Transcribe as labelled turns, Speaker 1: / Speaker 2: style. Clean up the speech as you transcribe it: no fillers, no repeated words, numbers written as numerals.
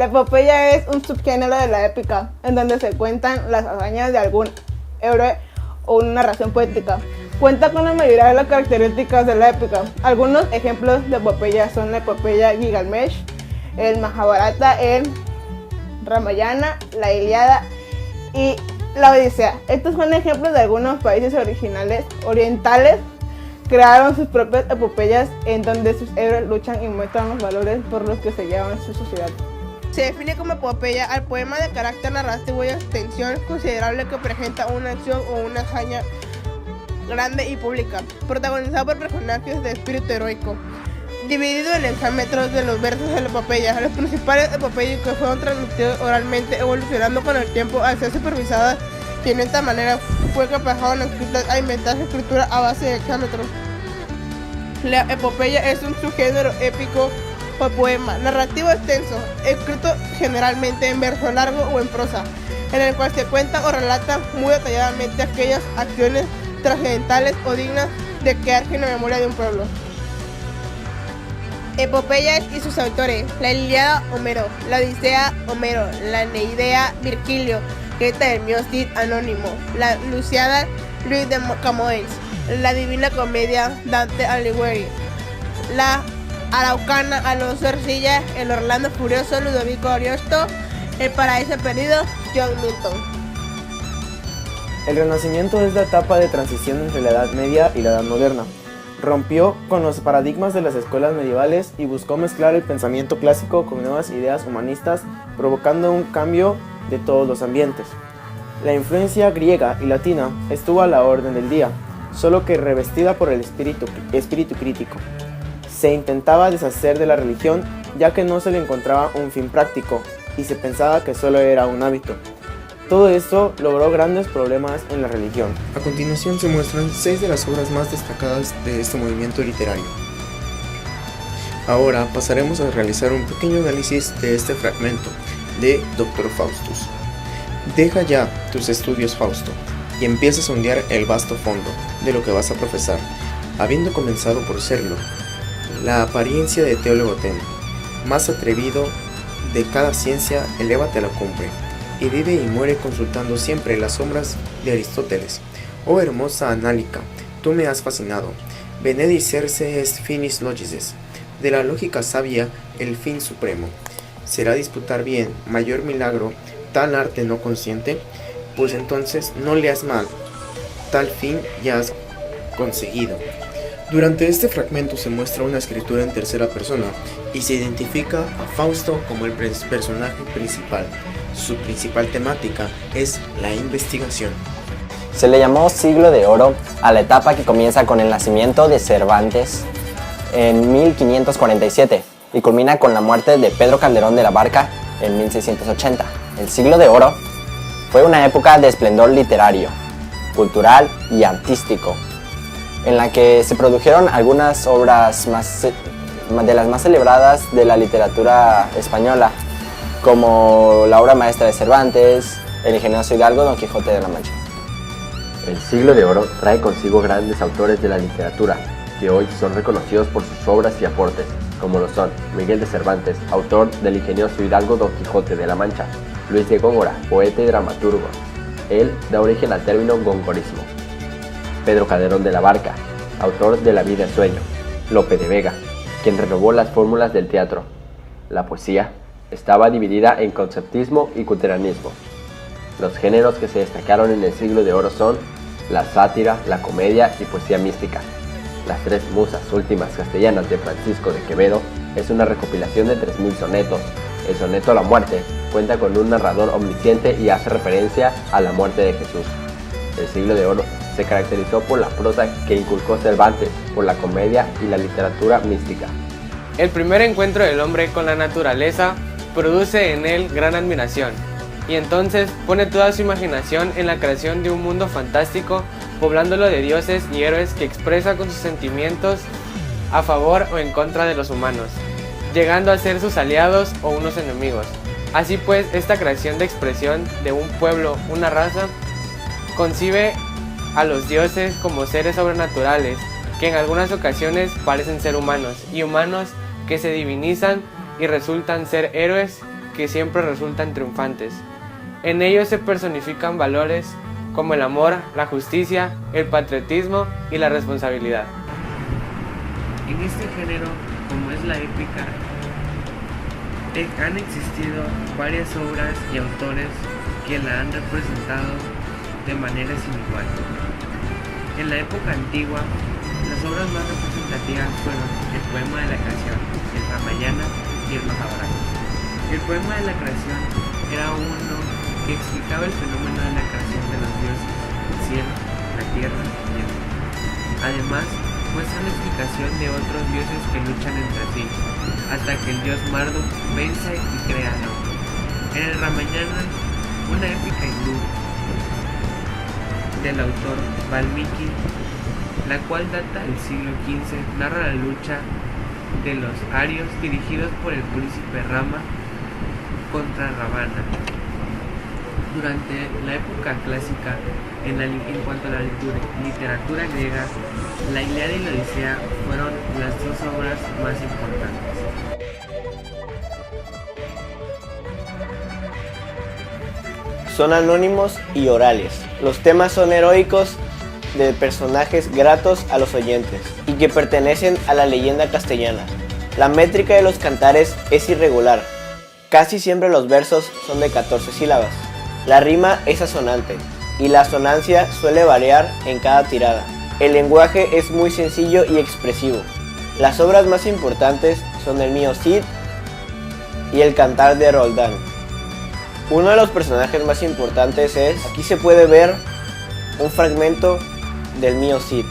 Speaker 1: La epopeya es un subgénero de la épica, en donde se cuentan las hazañas de algún héroe o una narración poética. Cuenta con la mayoría de las características de la épica. Algunos ejemplos de epopeya son la epopeya Gilgamesh, el Mahabharata, el Ramayana, la Ilíada y la Odisea. Estos son ejemplos de algunos países orientales crearon sus propias epopeyas en donde sus héroes luchan y muestran los valores por los que se llevan su sociedad. Se define como epopeya al poema de carácter narrativo y extensión considerable que presenta una acción o una hazaña grande y pública, protagonizado por personajes de espíritu heroico. Dividido en hexámetros de los versos de la epopeya, los principales epopélicos fueron transmitidos oralmente, evolucionando con el tiempo al ser supervisadas y en esta manera fue que pasaron a inventar escritura a base de hexámetros. La epopeya es un subgénero épico o poema narrativo extenso, escrito generalmente en verso largo o en prosa, en el cual se cuentan o relatan muy detalladamente aquellas acciones trascendentales o dignas de quedar en la memoria de un pueblo. Epopeyas y sus autores: la Ilíada, Homero; la Odisea, Homero; la Neidea, Virgilio, Greta Hermió Cid Anónimo; la Luciada, Luis de Camões; la Divina Comedia, Dante Alighieri; la Araucana, Alonso Ercilla; el Orlando Furioso, Ludovico Ariosto; el Paraíso Perdido, John Milton.
Speaker 2: El Renacimiento es la etapa de transición entre la Edad Media y la Edad Moderna. Rompió con los paradigmas de las escuelas medievales y buscó mezclar el pensamiento clásico con nuevas ideas humanistas, provocando un cambio de todos los ambientes. La influencia griega y latina estuvo a la orden del día, solo que revestida por el espíritu crítico. Se intentaba deshacer de la religión, ya que no se le encontraba un fin práctico y se pensaba que solo era un hábito. Todo esto logró grandes problemas en la religión.
Speaker 3: A continuación se muestran 6 de las obras más destacadas de este movimiento literario. Ahora pasaremos a realizar un pequeño análisis de este fragmento de Dr. Faustus. Deja ya tus estudios, Fausto, y empieza a sondear el vasto fondo de lo que vas a profesar, habiendo comenzado por serlo. La apariencia de teólogo ten, más atrevido de cada ciencia, elévate a la cumbre, y vive y muere consultando siempre las sombras de Aristóteles. Oh hermosa Análica, tú me has fascinado. Venedi cerce est finis logices, de la lógica sabia el fin supremo. ¿Será disputar bien, mayor milagro, tal arte no consciente? Pues entonces no leas mal, tal fin ya has conseguido. Durante este fragmento se muestra una escritura en tercera persona y se identifica a Fausto como el personaje principal. Su principal temática es la investigación.
Speaker 4: Se le llamó Siglo de Oro a la etapa que comienza con el nacimiento de Cervantes en 1547 y culmina con la muerte de Pedro Calderón de la Barca en 1680. El Siglo de Oro fue una época de esplendor literario, cultural y artístico, en la que se produjeron algunas obras de las más celebradas de la literatura española, como la obra maestra de Cervantes, El ingenioso Hidalgo, Don Quijote de la Mancha.
Speaker 5: El Siglo de Oro trae consigo grandes autores de la literatura, que hoy son reconocidos por sus obras y aportes, como lo son Miguel de Cervantes, autor del ingenioso Hidalgo Don Quijote de la Mancha; Luis de Góngora, poeta y dramaturgo. Él da origen al término gongorismo. Pedro Calderón de la Barca, autor de La vida en sueño; Lope de Vega, quien renovó las fórmulas del teatro. La poesía estaba dividida en conceptismo y culteranismo. Los géneros que se destacaron en el Siglo de Oro son la sátira, la comedia y poesía mística. Las tres musas últimas castellanas de Francisco de Quevedo es una recopilación de 3000 sonetos. El soneto a la muerte cuenta con un narrador omnisciente y hace referencia a la muerte de Jesús. El Siglo de Oro se caracterizó por la prosa que inculcó Cervantes, por la comedia y la literatura mística.
Speaker 6: El primer encuentro del hombre con la naturaleza produce en él gran admiración, y entonces pone toda su imaginación en la creación de un mundo fantástico, poblándolo de dioses y héroes que expresa con sus sentimientos a favor o en contra de los humanos, llegando a ser sus aliados o unos enemigos. Así pues, esta creación de expresión de un pueblo, una raza, concibe a los dioses como seres sobrenaturales, que en algunas ocasiones parecen ser humanos, y humanos que se divinizan y resultan ser héroes que siempre resultan triunfantes. En ellos se personifican valores como el amor, la justicia, el patriotismo y la responsabilidad. En este género, como es la épica, han existido varias obras y autores que la han representado de manera sin igual. En la época antigua, las obras más representativas fueron el poema de la creación, el Ramayana y el Mahabharata. El poema de la creación era uno que explicaba el fenómeno de la creación de los dioses, el cielo, la tierra y el mar. Además, muestra la explicación de otros dioses que luchan entre sí, hasta que el dios Marduk vence y crea al hombre. En el Ramayana, una épica hindú del autor Valmiki, la cual data del siglo XV, narra la lucha de los arios dirigidos por el príncipe Rama contra Ravana. Durante la época clásica, en cuanto a la literatura griega, la Ilíada y la Odisea fueron las dos obras más importantes.
Speaker 7: Son anónimos y orales. Los temas son heroicos de personajes gratos a los oyentes y que pertenecen a la leyenda castellana. La métrica de los cantares es irregular. Casi siempre los versos son de 14 sílabas. La rima es asonante y la asonancia suele variar en cada tirada. El lenguaje es muy sencillo y expresivo. Las obras más importantes son el Mío Cid y el Cantar de Roldán. Uno de los personajes más importantes aquí se puede ver un fragmento del Mío Cid.